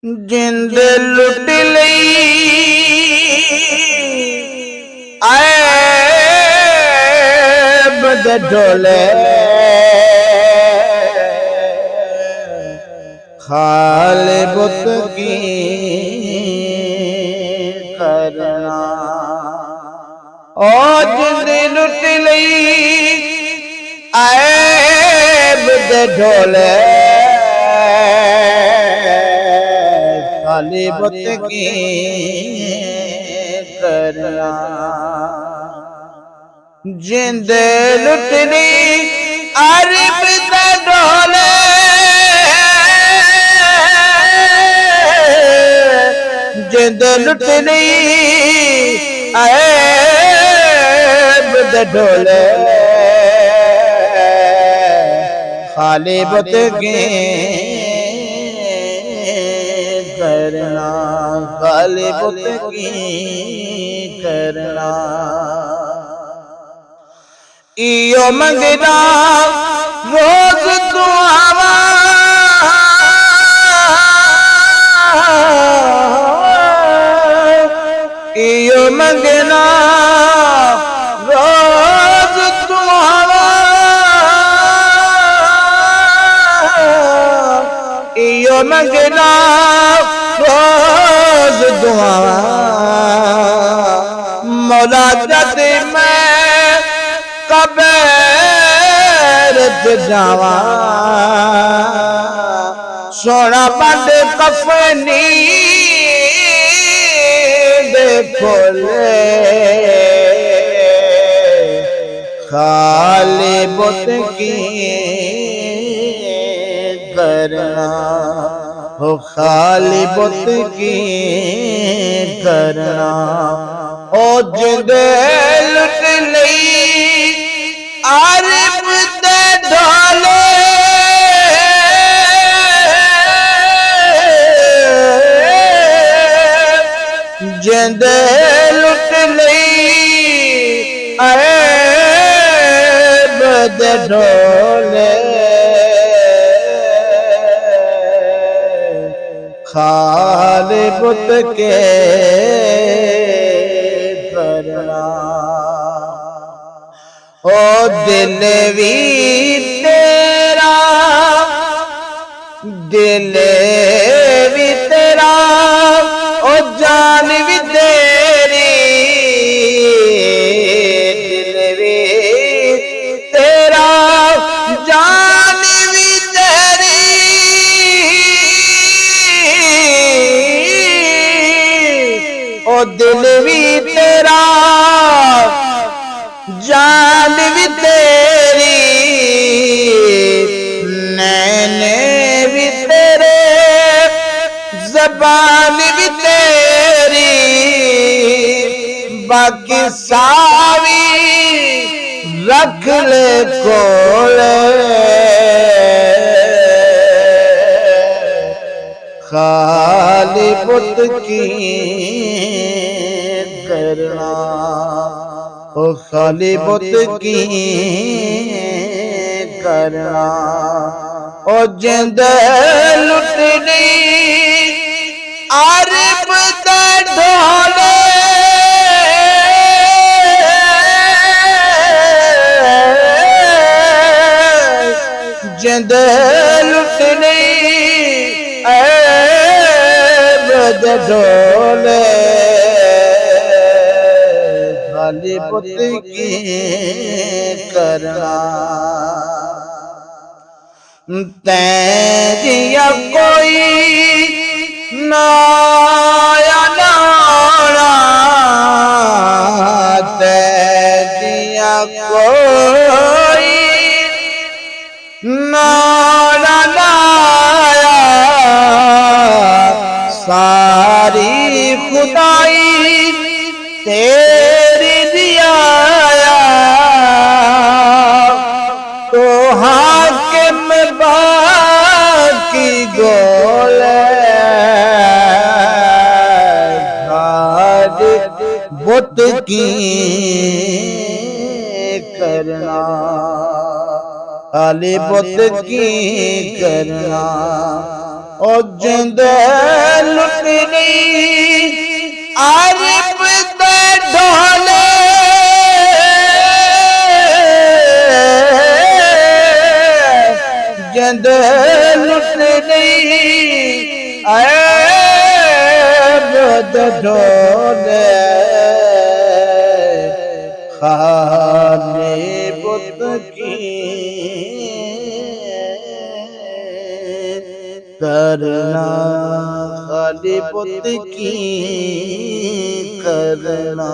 जिंद लुट लई ऐब दे ढोले खाले बुत की करना ओ जिंद लुट लई ऐब दे ढोले खाली बुत की करना जिंद लुटनी अरब दे ढोले जिंद लुटनी ऐब दे ढोले खाली बुत की करना खाली बुत की करना इयो मंगना रोज दुआवा इयो मंगना रोज दुआवा इयो मंगना रोज दुआवा मौला जद मैं कबर जावा सोना बंद कफनी दे खोले खाली बुत की करना हो खाली बुत की करना ओ जिंद लुट लई अरब दे ढोले जिंद लुट लई अरब दे ढोले खाली बुत के करना ओ दिल भी तेरा दिल भी तेरा ओ जान भी तेरी दिल भी तेरा जान भी तेरी ओ दिल भी तेरा जान भी तेरी नैने भी तेरे ज़बान भी तेरी बाकी सारी रख ले कोले खाली बुत की करना ओ खाली बुत की करना ओ जिंद लुटनी अरब दे ढोले जिंद लुटनी ऐब दे ढोले खाली बुत की करना तेरिया कोई नाया नाना तेरिया कोई नाया नाया सारी खुदाई तेरी दिया तो हाकिम बाकी गोले बुत की करना खाली बुत की करना ओ जिंद लुटनी आरिफ दे ढोले जिंद लुटनी आरिफ दे ढोले खाने बुत की करना खाली बुत की करना।